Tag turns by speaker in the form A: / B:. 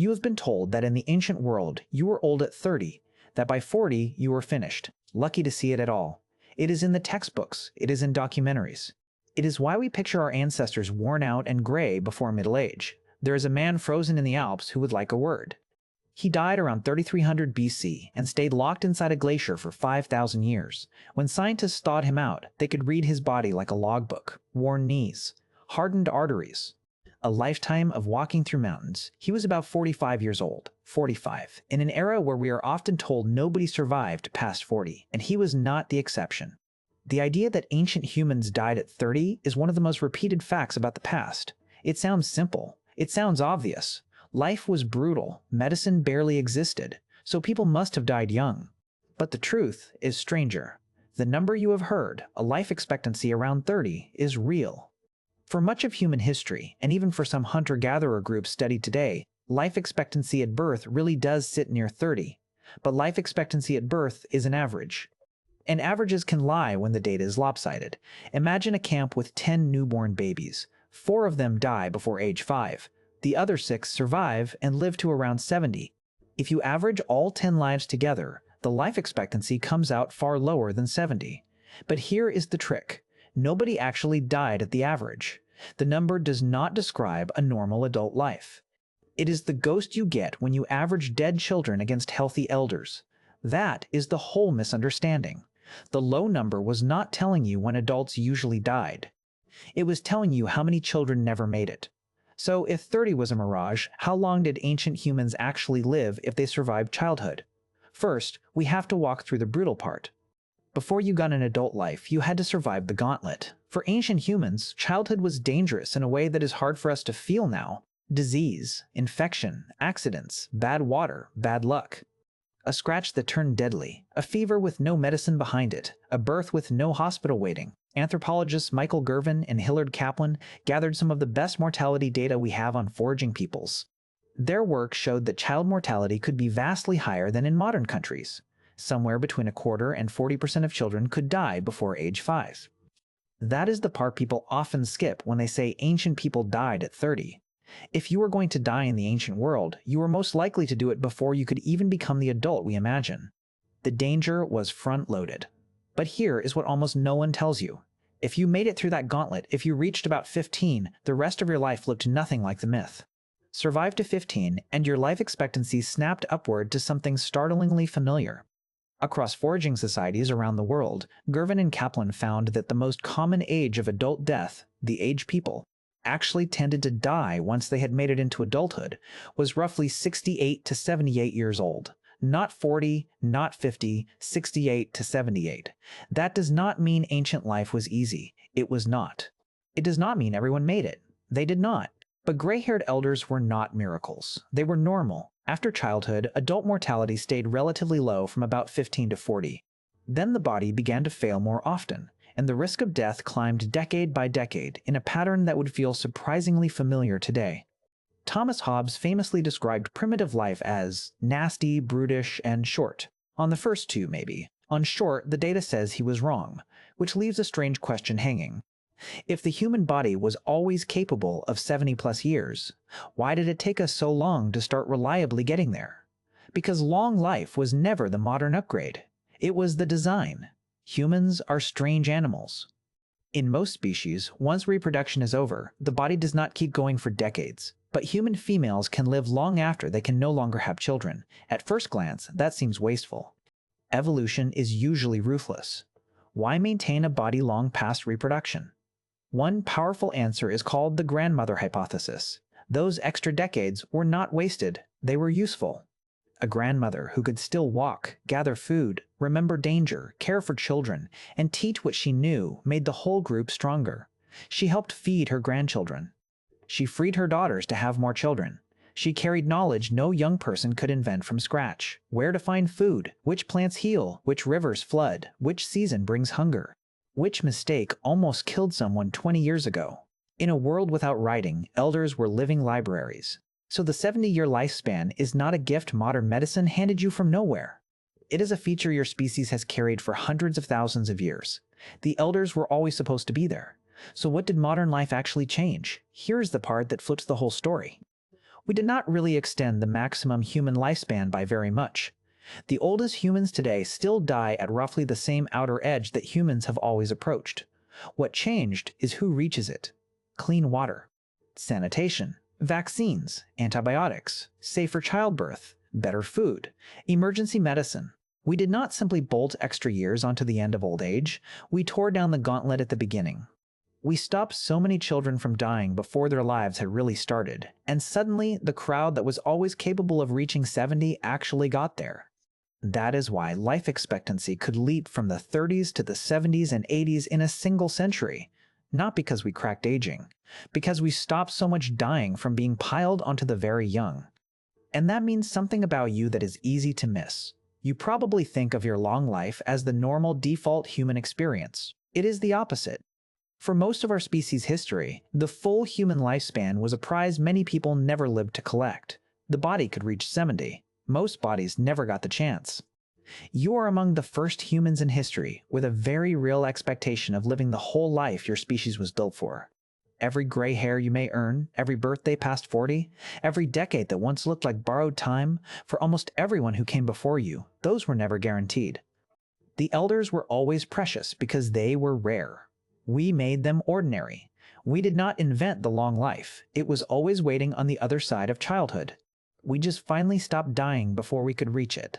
A: You have been told that in the ancient world you were old at 30, that by 40 you were finished, lucky to see it at all. It is in the textbooks, it is in documentaries. It is why we picture our ancestors worn out and gray before middle age. There is a man frozen in the Alps who would like a word. He died around 3300 BC and stayed locked inside a glacier for 5,000 years. When scientists thawed him out, they could read his body like a logbook: worn knees, hardened arteries. A lifetime of walking through mountains. He was about 45 years old. 45. In an era where we are often told nobody survived past 40, and he was not the exception. The idea that ancient humans died at 30 is one of the most repeated facts about the past. It sounds simple. It sounds obvious. Life was brutal. Medicine barely existed, so people must have died young. But the truth is stranger. The number you have heard, a life expectancy around 30, is real. For much of human history, and even for some hunter-gatherer groups studied today, life expectancy at birth really does sit near 30. But life expectancy at birth is an average. And averages can lie when the data is lopsided. Imagine a camp with 10 newborn babies. 4 of them die before age 5. The other 6 survive and live to around 70. If you average all 10 lives together, the life expectancy comes out far lower than 70. But here is the trick. Nobody actually died at the average. The number does not describe a normal adult life. It is the ghost you get when you average dead children against healthy elders. That is the whole misunderstanding. The low number was not telling you when adults usually died. It was telling you how many children never made it. So if 30 was a mirage, how long did ancient humans actually live if they survived childhood? First, we have to walk through the brutal part. Before you got an adult life, you had to survive the gauntlet. For ancient humans, childhood was dangerous in a way that is hard for us to feel now. Disease, infection, accidents, bad water, bad luck. A scratch that turned deadly, a fever with no medicine behind it, a birth with no hospital waiting. Anthropologists Michael Gervin and Hillard Kaplan gathered some of the best mortality data we have on foraging peoples. Their work showed that child mortality could be vastly higher than in modern countries. Somewhere between 25% and 40% of children could die before age 5. That is the part people often skip when they say ancient people died at 30. If you were going to die in the ancient world, you were most likely to do it before you could even become the adult we imagine. The danger was front-loaded. But here is what almost no one tells you. If you made it through that gauntlet, if you reached about 15, the rest of your life looked nothing like the myth. Survive to 15, and your life expectancy snapped upward to something startlingly familiar. Across foraging societies around the world, Gervin and Kaplan found that the most common age of adult death, the age people, actually tended to die once they had made it into adulthood, was roughly 68 to 78 years old. Not 40, not 50, 68 to 78. That does not mean ancient life was easy. It was not. It does not mean everyone made it. They did not. But gray-haired elders were not miracles. They were normal. After childhood, adult mortality stayed relatively low from about 15 to 40. Then the body began to fail more often, and the risk of death climbed decade by decade in a pattern that would feel surprisingly familiar today. Thomas Hobbes famously described primitive life as nasty, brutish, and short. On the first two, maybe. On short, the data says he was wrong, which leaves a strange question hanging. If the human body was always capable of 70+ years, why did it take us so long to start reliably getting there? Because long life was never the modern upgrade. It was the design. Humans are strange animals. In most species, once reproduction is over, the body does not keep going for decades. But human females can live long after they can no longer have children. At first glance, that seems wasteful. Evolution is usually ruthless. Why maintain a body long past reproduction? One powerful answer is called the grandmother hypothesis. Those extra decades were not wasted, they were useful. A grandmother who could still walk, gather food, remember danger, care for children, and teach what she knew made the whole group stronger. She helped feed her grandchildren. She freed her daughters to have more children. She carried knowledge no young person could invent from scratch. Where to find food, which plants heal, which rivers flood, which season brings hunger. Which mistake almost killed someone 20 years ago. In a world without writing, elders were living libraries. So the 70-year lifespan is not a gift modern medicine handed you from nowhere. It is a feature your species has carried for hundreds of thousands of years. The elders were always supposed to be there. So what did modern life actually change? Here's the part that flips the whole story. We did not really extend the maximum human lifespan by very much. The oldest humans today still die at roughly the same outer edge that humans have always approached. What changed is who reaches it. Clean water, sanitation, vaccines, antibiotics, safer childbirth, better food, emergency medicine. We did not simply bolt extra years onto the end of old age, we tore down the gauntlet at the beginning. We stopped so many children from dying before their lives had really started, and suddenly the crowd that was always capable of reaching 70 actually got there. That is why life expectancy could leap from the 30s to the 70s and 80s in a single century. Not because we cracked aging, because we stopped so much dying from being piled onto the very young. And that means something about you that is easy to miss. You probably think of your long life as the normal default human experience. It is the opposite. For most of our species' history, the full human lifespan was a prize many people never lived to collect. The body could reach 70. Most bodies never got the chance. You are among the first humans in history with a very real expectation of living the whole life your species was built for. Every gray hair you may earn, every birthday past 40, every decade that once looked like borrowed time, for almost everyone who came before you, those were never guaranteed. The elders were always precious because they were rare. We made them ordinary. We did not invent the long life. It was always waiting on the other side of childhood. We just finally stopped dying before we could reach it.